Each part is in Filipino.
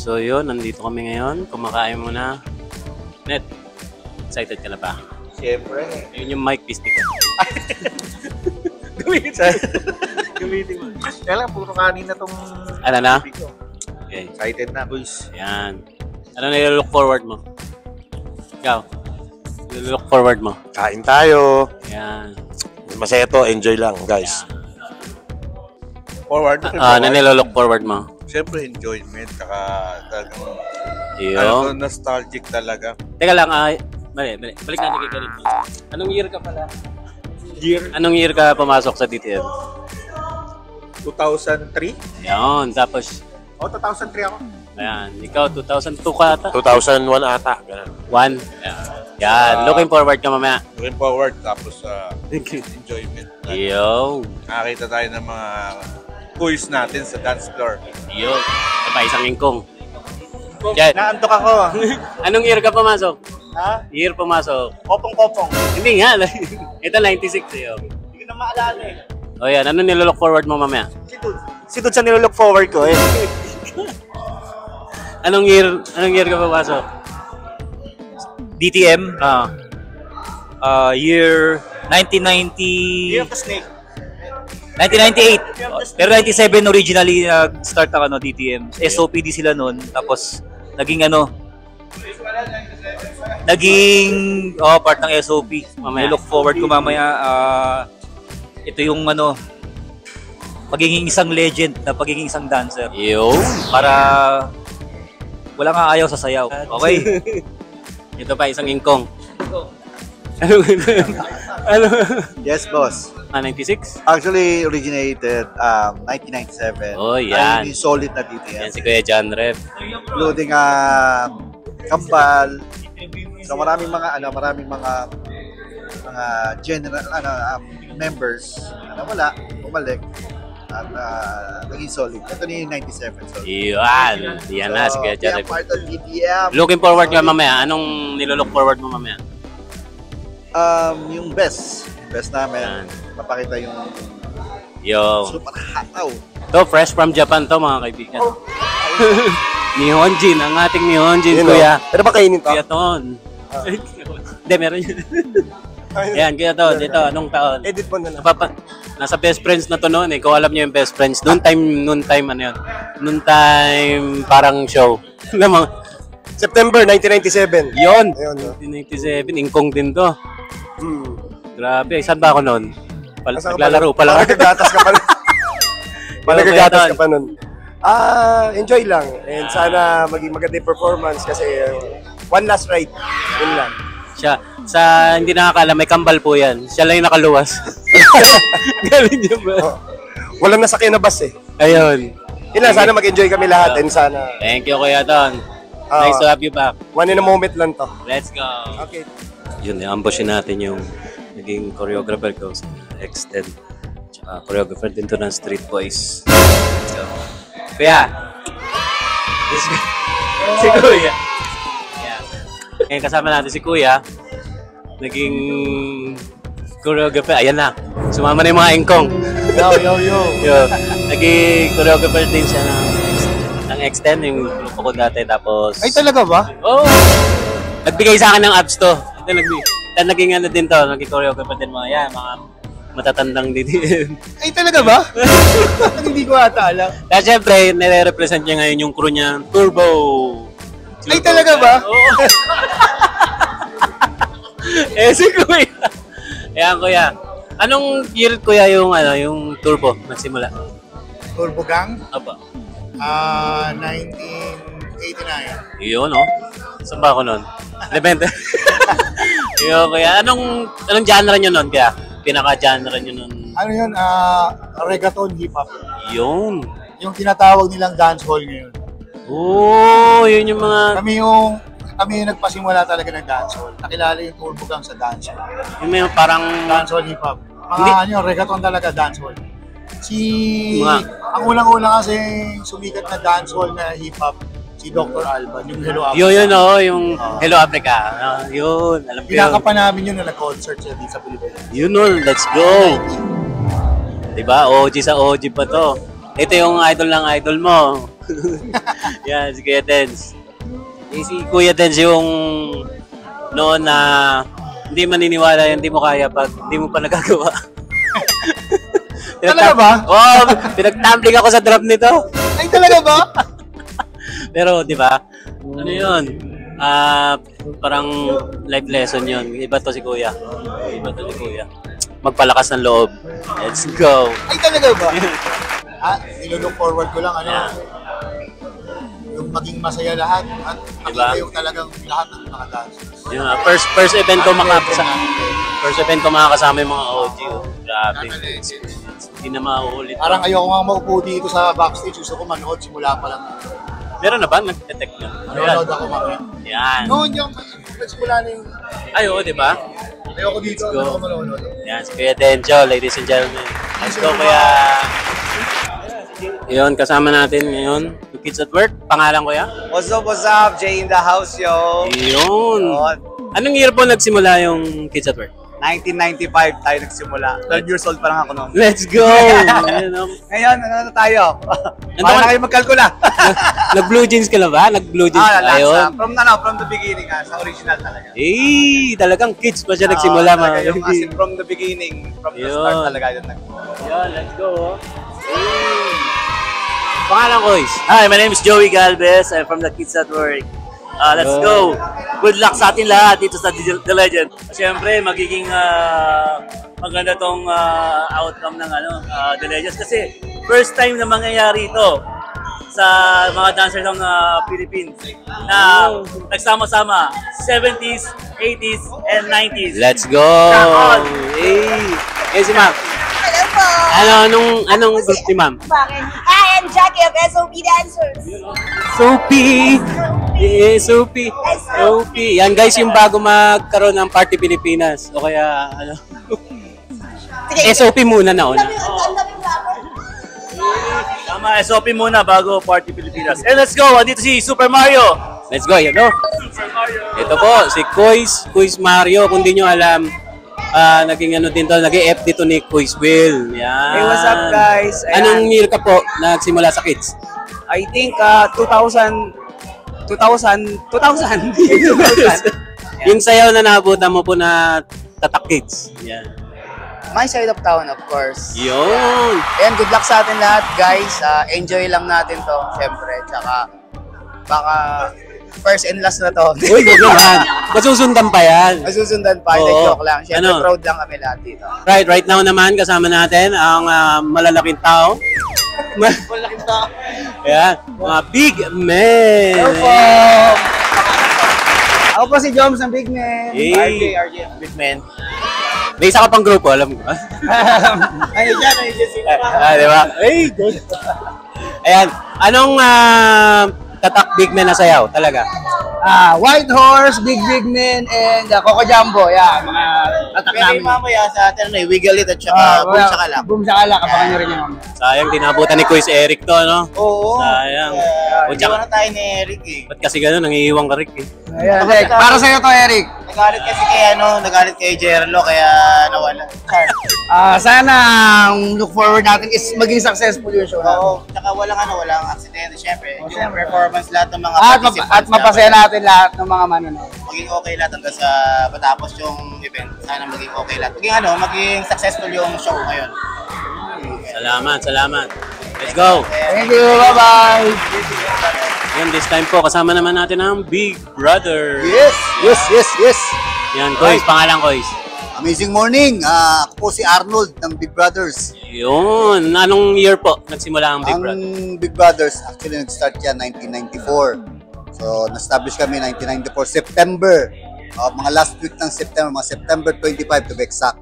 So yun, nandito kami ngayon. Kumakain muna. Net, excited ka na ba? Siyempre. Yun yung mic pistik ko. Gamitin mo. Kaya lang, puro kanin na tong... Ano na? Ko. Okay. Excited na, boys. Yan. Ano na look forward mo? Ikaw? Look forward mo? Kain tayo. Yan. Masaya to, enjoy lang, guys. Forward. Ano nilolook forward mo? Siyempre, enjoyment. Saka talagang... Iyo. Nostalgic talaga. Teka lang, balik natin kay Karin. Anong year ka pala? Anong year ka pumasok sa DTM? 2003? Yan, tapos... 2003 ako. Ayan, ikaw 2002 ka ata? 2001 ata. Ganun. 1? Yan, looking forward ka mamaya. Looking forward. Tapos, enjoyment. Yo. Nakakita tayo ng mga quiz natin sa dance floor. Yo. Ito pa, isang ingkong. Yan. Naantok ako. Anong year ka pumasok? Ha? Year pumasok? Kopong-kopong. Hindi nga. Ito 96 eh. Hindi ko na maalala eh. O yan, ano nilolook forward mo mamaya? Si Dude sa nilook forward ko eh. Anong year ka pumasok? DTM, year 1990... Year of the Snake. 1998. Pero 97 originally nag-start ang DTM. SOPD sila noon. Tapos naging part ng SOP. Mamaya look forward ko mamaya ito yung pagiging isang legend na pagiging isang dancer. Yo. Para wala nga ayaw sa sayaw. Okay? Ito pa, isang ingkong. Ano? Yes, boss. 96? Actually, originated 1997. Oh, yan. Ay, solid na DTM. Yan si Kuya John Rev. Including Kambal. So maraming mga general members na wala, bumalik at naging solid. Ito na yung 97 solid. Yan na si Kuya John Rev. Part of DTM. Looking forward ka mamaya. Anong nilolook forward mo mamaya? Yung best namin. Yan. Mapakita yung super hataw. To, fresh from Japan to mga kaibigan. Nihonjin, ang ating Nihonjin, Kuya. Pero ba kainin to? Kuya Ton. Hindi, meron yun. Yan, Kuya Ton, dito, anong taon? Edit mo na lang. Nasa best friends na to noon eh. Kung alam niyo yung best friends. Noon time ano yun? Noon time parang show. Alam mo? September 1997. Yun! Ayun, no? 1997, ingkong din to. Grabe, saan ba ako noon? Naglalaro pa lang. Nagagatas ka pa nun. Nagagatas ka pa nun. Enjoy lang. And sana maging maganda yung performance kasi one last ride. Yun lang. Siya, sa hindi nakakala, may kambal po yan. Siya lang yung nakaluwas. Galing niyo ba? Walang nasakyan na bus eh. Ayun. Yun lang, sana mag-enjoy kami lahat and sana... Thank you, Kuya Don. Nice to have you back. One in a moment lang to. Let's go. Okay. Yun, i-ambushin natin yung naging choreographer ko sa Extend. Tsaka choreographer din to ng Street Boys. So, Kuya! Si Kuya! Yeah. Ngayon kasama natin si Kuya. Naging choreographer. Ayan na. Sumama na yung mga ingkong. Yo. Naging choreographer din siya ng Extend, yung grupo ko dati. Tapos... Ay, talaga ba? Oo! Nagbigay sa akin ng apps to. Naging ano din to. Naging choreographer din mga matatandang DTM. Ay, talaga ba? Hindi ko ata alam. Kaya syempre, nire-represent niya ngayon yung crew niya, Turbo. Ay, talaga ba? Oo. Si Kuya. Ayan, Kuya. Anong year, Kuya, yung Turbo nagsimula? Turbo Gang? Apa? 1989. Yun, no? Saan ba ako nun? Depende. Yun, Kuya. Anong genre nyo nun, Kuya? Pinaka-genre nyo nun? Ano yun? Reggaeton hip-hop. Yun. Yung tinatawag nilang dancehall ngayon. Oo, yun yung mga... Kami yung nagpasimula talaga ng dancehall. Nakilala yung Turbo Gang sa dancehall. Yung may parang... Dancehall hip-hop. Reggaeton talaga dancehall. Ang unang-unang kasi sumikat na dancehall na hip-hop, si Dr. Alban, yung Hello Africa. Yun, yung Hello Africa. Yun, alam ko yun. Pinaka namin yun na nag-concert siya dito sa Pilipinas. Yun, let's go! Diba? OG sa OG pa to. Ito yung idol ng idol mo. Yan, si Kuya Dens. Si Kuya Dens yung noon na hindi maniniwala yan, hindi mo kaya pag hindi mo pa nagagawa. Talaga ba? Oo, pinag-tumbling ako sa drop nito. Ay, talaga ba? Pero, di ba? Ano yun? Parang life lesson yun. Iba to si Kuya. Iba to si Kuya. Magpalakas ng loob. Let's go. Ay, talaga ba? Nilook forward ko lang, yung maging masaya lahat at Diba? makita yung talagang lahat ng mga dancers. Yun, first event ko makakasama yung mga OG. Oh. Grabe. Hindi na mauulit. Parang ayoko nga maupo dito sa backstage. Gusto ko manood simula pa lang. Meron na ba? Nag-detect na. Manood ako mamaya. Yan. No, hindi ako nagsimula na yung... Ay, oo, di ba? Ayoko dito. Let's go. Ayoko manood. Yan, si Kuya Denjo, ladies and gentlemen. Let's go, Kuya. Yun, kasama natin ngayon. Yung Kids at Work. Pangalan, Kuya? What's up? Jay in the house, yo. Yun. Anong year po nagsimula yung Kids at Work? 1995 tayo nagsimula. 12 years old pa lang ako noon. Let's go! Ayun, Ngayon, ano na tayo? Nandun Para ka- na kayo magkalkula. Nag-blue jeans ka na ba? Nag-blue jeans ka yun? From the beginning, sa original talaga. Talagang kids pa siya nagsimula, talaga mga yung as in from the beginning, from the Yun. start talaga yun. Yun, let's go. Pangalan ko is? Hi, my name is Joey Galvez. I'm from the Kids at Work. Let's go. Good luck sa atin lahat dito sa The Legend. Siyempre, magiging maganda tong outcome ng The Legends kasi first time na mangyayari ito sa mga dancers ng Philippines na nagsama-sama 70s, 80s, and 90s. Let's go! Hey, si ma'am. Hello po. Anong group ni ma'am? Bakit? I am Jackie of SOP Dancers. Sophie! Yeah, Sophie! Sophie! Yan guys, yung bago magkaroon ng Party Pilipinas. O kaya, SOP muna na una. Ang daming rapper. Tama, SOP muna bago Party Pilipinas. And let's go! Andito si Super Mario! Let's go, yan o. Ito po, si Kuis Mario. Kung di nyo alam, naging din to, naging F dito ni Kuis Will. Yan. Hey, what's up, guys? Ayan. Anong year ka po nagsimula sa kids? I think 2000. Yung sayaw na naabutan mo po na Tatak Kids. Yan. My side of town, of course. Yun. Ayan, good luck sa atin lahat, guys. Enjoy lang natin to, syempre. Tsaka, baka first and last na to. Uy, wag naman. Masusundan pa yan. Masusundan pa, Oo. joke lang. Syempre, Ano? proud lang kami lahat dito. Right now naman, kasama natin ang malalaking tao. Malaking tao. Ayan, mga big men. Hello po! Ako po si Joms ng Big Man. Hey. RJ, Big Man. May isa ka pang grupo, alam mo ba? Ayun dyan, Di ba? Hey, good. Ayan, anong Tatak Big Men na sayaw talaga? White Horse, Big Man, and Coco Jumbo. Yan, mga tatak namin. mamaya sa atin, Wiggle It at saka Boom Shakalak. Boom Shakalak, abangan nyo rin yan. Sayang, dinabutan ni Kuis Eric to, no? Oo. Sayang. O, tsaka, tayo ni Eric eh. ba't kasi gano'n, nangiiwang ka Rick eh? Ayan, Rick. Para sa'yo to, Eric. Nagalit kay Jerlo kaya nawala. Sana ang look forward natin is maging successful yung show natin. Oo, tsaka walang aksidente syempre. Yung performance lahat ng mga At participants mapasaya natin lahat ng mga manonood. maging okay lahat hanggang sa matapos yung event. Sana maging okay lahat. Maging successful yung show ngayon. Salamat. Let's go. Thank you, bye-bye! Yan, this time po, kasama naman natin ang Big Brother. Yes. Yan, Kois, pangalan Kois. Amazing morning. Ako po si Arnold ng Big Brothers. Yun, anong year po nagsimula ang Big Ang Brother? Big Brothers, actually nag-start yan 1994. So, na-establish kami 1994, September. Mga last week ng September, mga September 25 to be exact.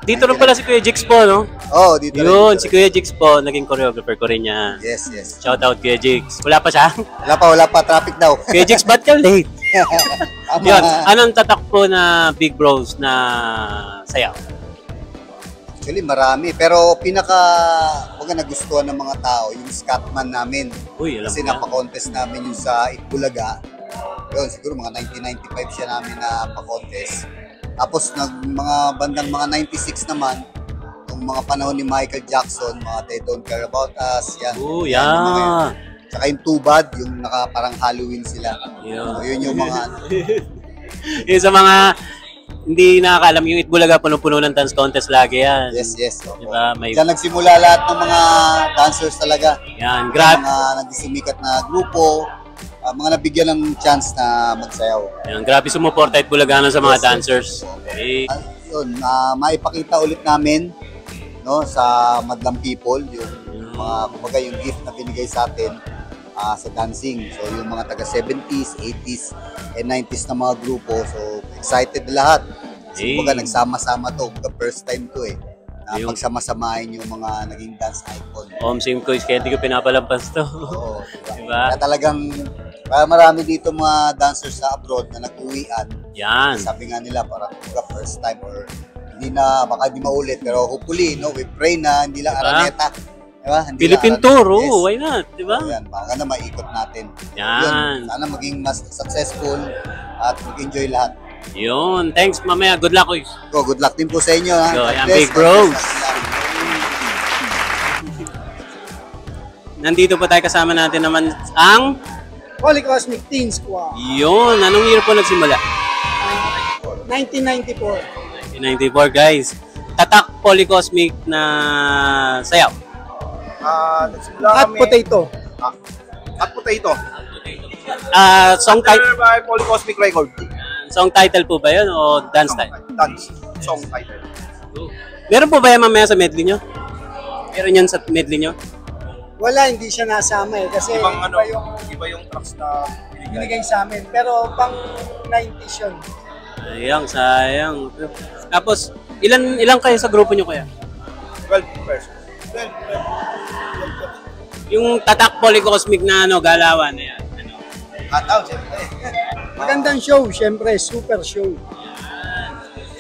Dito rin pala si Kuya Jix po, no? Oh, dito rin, Yun, dito si Kuya Jix po, naging choreographer ko rin niya. Yes. Shout out Kuya Jix. Wala pa siya? Wala pa, traffic daw. Kuya Jix, ba't ka late? Ang Yun, mga- anong tatak po na Big Bros na sayaw? Actually, marami. Pero huwag nagustuhan ng mga tao, yung Scatman namin. Uy, alam Kasi ko yan. napa-contest namin yung sa Itbulaga. Yun, siguro mga 1995 siya namin na pa-contest. Tapos mga bandang mga 96 naman, yung mga panahon ni Michael Jackson, mga They Don't Care About Us, yan. Oh, Yan, yung mga yeah. yun. Tsaka yung tubad, yung parang Halloween sila. So, yun yung mga Yung sa mga hindi nakakaalam, yung Itbulaga punong-puno ng dance contest lagi yan. Yes. Diba? May... Diyan nagsimula lahat ng mga dancers talaga. Yan, grab. Mga nagsumikat na grupo, mga nabigyan ng chance na magsayaw. Yan, grabe sumuporta Itbulaganon sa mga dancers. Okay. Yun, maipakita ulit namin no, sa Madlang People, yung mga, kumbaga yung gift na binigay sa atin sa dancing. So yung mga taga 70s, 80s, and 90s na mga grupo. So excited lahat. Kasi kumbaga nagsama-sama to. Kumbaga first time to na pagsama-samahin yung mga naging dance icon. Same Kois, kaya hindi ko pinapalampas to. Oo, diba? Kaya talagang marami dito mga dancers sa abroad na nag-uwian. Yan. Sabi nga nila parang first time or hindi na, baka hindi maulit. Pero hopefully, no, we pray na hindi lang Araneta. Diba? Philippine Tour, why not? Diba? So, yan, baka na maikot natin. Yan. Yun, sana maging mas successful at mag-enjoy lahat. Yun. Thanks, mamaya. Good luck, Kois. Good luck din po sa inyo. Ha? So, yan, big bros. Nandito po tayo, kasama natin naman ang Polycosmic Teen Squad. Yun. Anong year po nagsimula? 1994. 1994, guys. Tatak Polycosmic na sayaw. At potato. At potato. Song title by Polycosmic Record. Song title po ba 'yun o dance title? Dance song title. Meron po ba yan mamaya sa medley nyo? Meron yan sa medley nyo? Wala, hindi siya nasama kasi iba yung tracks na binigay sa amin. Pero pang 90s yun. Sayang. Tapos, ilan kayo sa grupo nyo kaya? 12 persons. Yung Tatak Polycosmic na galawan na yan. Kataw, siyempre. Magandang show, siyempre. Super show.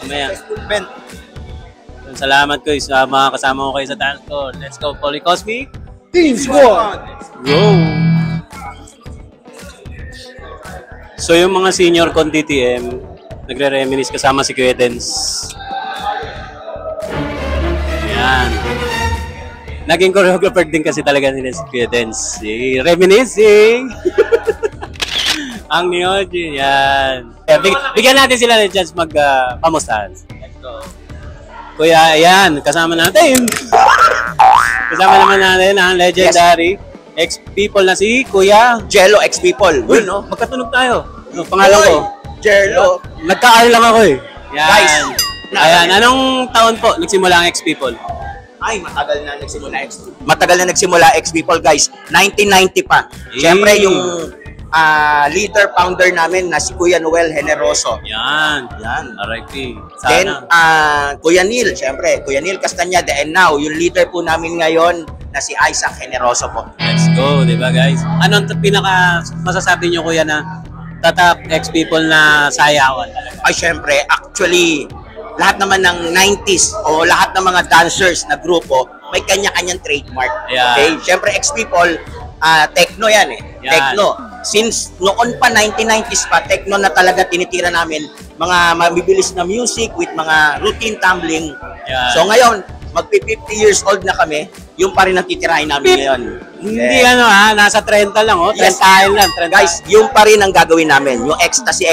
Mamaya. Salamat ko sa mga kasama ko kayo sa dance ko. Let's go, Polycosmic Teen Squad! Go! So yung mga senior con DTM, nagre-reminisce kasama si Kuya Dens. Yan. Naging choreographer din kasi talaga nila si Kuya Dens. Reminiscing! Ang Neogen, yan. Bigyan natin sila ng chance mag-pamustahan. Let's go. Kuya, ayan, kasama natin. Kasama naman natin ang legendary ex-people na si Kuya Jello ex-people. Uy, no? Magkatunog tayo. Pangalan ko? Jello. Nagka-R lang ako eh. Yan. Guys. Ayan, anong taon po nagsimula ang ex-people? Ay, matagal na nagsimula ex-people, guys. 1990 pa. Siyempre, yung leader founder namin na si Kuya Noel Generoso. Yan. RIP. Then, Kuya Neil, siyempre, Kuya Neil Castañeda. And now, yung leader po namin ngayon na si Isaac Generoso po. Let's go, di ba guys? Anong pinaka masasabi nyo, Kuya, na Tatak ex-people na sayawan talaga? Ay, siyempre, actually, lahat naman ng 90s o lahat ng mga dancers na grupo, may kanya-kanyang trademark. Yeah. Okay? Siyempre, ex-people, techno yan eh. Yan. Techno. Since noon pa, 1990s pa, techno na talaga tinitira namin. Mga mabibilis na music with mga routine tumbling. Yan. So ngayon, magpi-50 years old na kami, yung pa rin ang titirahin namin ngayon. Hindi nasa 30 lang 30 lang. 30. Guys, yung pa rin ang gagawin namin. Yung ecstasy,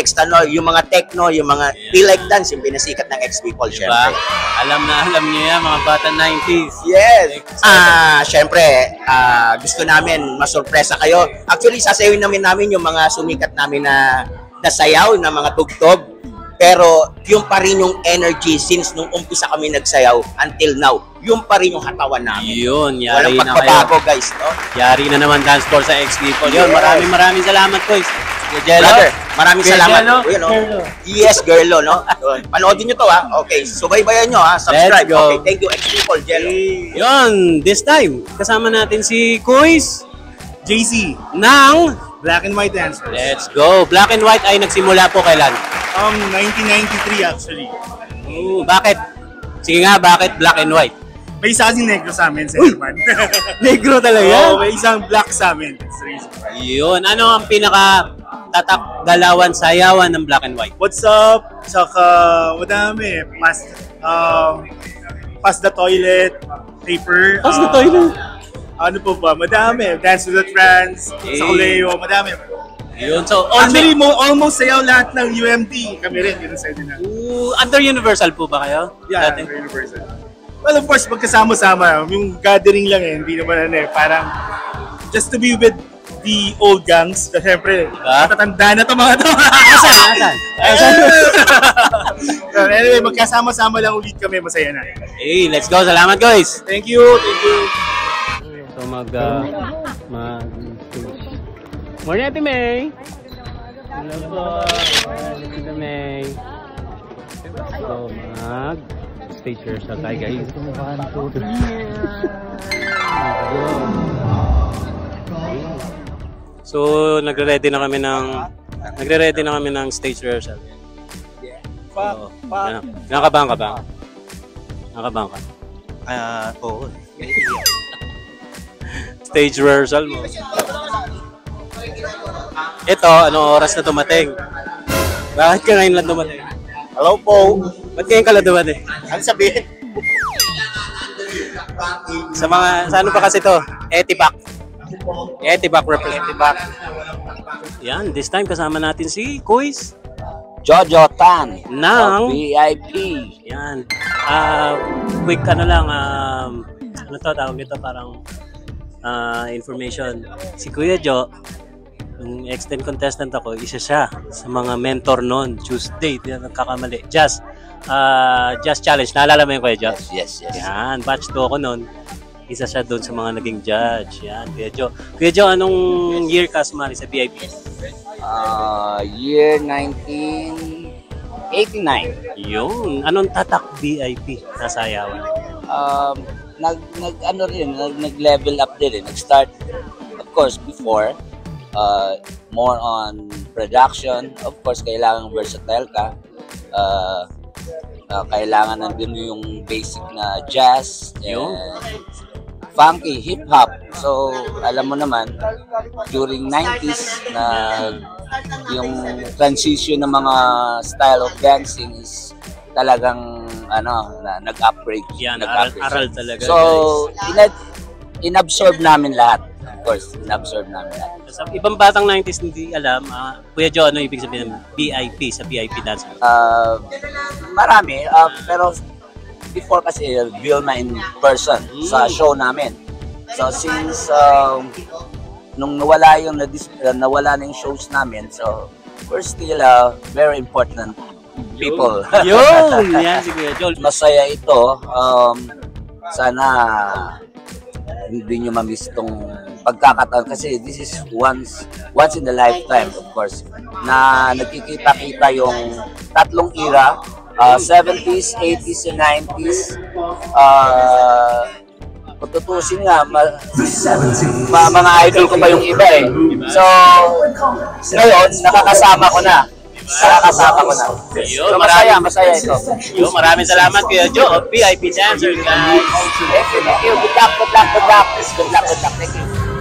yung mga techno, yung mga feel like dance, yung pinasikat ng ex-people, Diba? syempre. Alam niyo yan, mga bata 90s. Yes! Syempre, gusto namin masurpresa kayo. Actually, sasayawin namin yung mga sumikat namin na sayaw, na mga tugtog. Pero yung pa rin yung energy since nung umpisa kami nagsayaw until now, yung pa rin yung katawan namin. Yun, yari walang na pagbabago, kayo. guys. No? Yari na naman dance floor sa ex-people. Yun, Yes. maraming salamat, boys. Jello. Brother, maraming Kuya salamat. Jello. Uy, no? Yes, Gerlo, no? Panoodin nyo to, ha? Okay, subaybayan nyo, ha? Subscribe. Let's go. Okay, thank you, ex-people, Jello. Yun, this time, kasama natin si Kuis JC ng Black and White Dancers. Let's go. Black and White ay nagsimula po kailan? 1993 actually. Bakit? Sige nga, bakit Black and White? May isa kasing negro sa amin, Sir Man. Negro talaga? Oo, may isang black sa amin. That's the reason. Yun, ano ang pinaka tatak galawan sayawan ng Black and White? What's up? Saka, madami. Pass the toilet, paper. Pass the toilet? Ano po ba? Madami. Dance with the Trans, sa Kuleo, madami. Yun, so Actually, almost sayaw lahat ng UMD. Kami rin, yun ang sayo na. Under Universal po ba kayo? Yeah, under Universal. Well, of course, magkasama-sama. Yung gathering lang hindi naman parang just to be with the old gangs. Siyempre, matatanda na to mga to. Asan? Anyway, magkasama-sama lang ulit kami, masaya na. Hey, let's go. Salamat, guys. Thank you. So, Morning, Ate May. Hello po. Ate May. So, stage rehearsal tayo, guys. So, nagre-ready na kami ng stage rehearsal. So, nakakabahan ka ba? Nakakabahan ka? Oo. Stage rehearsal mo. Ito, anong oras na dumating? Bakit ka ngayon lang dumating? Hello po. Ba't ngayon ka lang dumating? Ano sabihin? Sa ano pa kasi to? Etibac representative. Yan, this time kasama natin si Kuis. Jojo Tan ng VIP. Yan. Quick ano lang, ano to, tawag nito parang information. Si Kuya Jo, yung extend contestant ako, isa siya sa mga mentor noon, Tuesday, di na nagkakamali. Just Challenge, naalala mo yung Kuya Jo? Yes. Yan, batch 2 ako noon. Isa siya doon sa mga naging judge. Yan, Kuya Jo. Kuya Jo, anong year ka sumali sa VIP? Year 1989. Yun. Anong tatak VIP na sayawan? Nag-level up din. Nag-start, of course, before. More on production. Of course, kailangan versatile ka. Kailangan nandun yung basic na jazz. Funky, hip-hop. So, alam mo naman, during 90s, yung transition ng mga style of dancing is talagang, nag-upgrade. Yan, aral talaga. So, inabsorb namin lahat. Of course, inabsorb namin lahat. Sa ibang batang 90s hindi alam, Kuya Jo, ano ibig sabihin ng VIP sa VIP dance? Marami, pero before kasi Vilma in person sa show namin. So since nung nawala na yung shows namin, so we're still very important people. Yun! Yan si Kuya Jo. Masaya ito. Sana hindi nyo ma-miss itong pagkakataon kasi this is once in a lifetime, of course, na nagkikita-kita yung tatlong era, 70s, 80s, and 90s. Kung tutusin nga, mga idol ko pa yung iba eh. So, ngayon, nakakasama ko na. So, masaya ito. Maraming salamat Kuya Jo of VIP Dancer, guys. Thank you. Good luck. Thank you.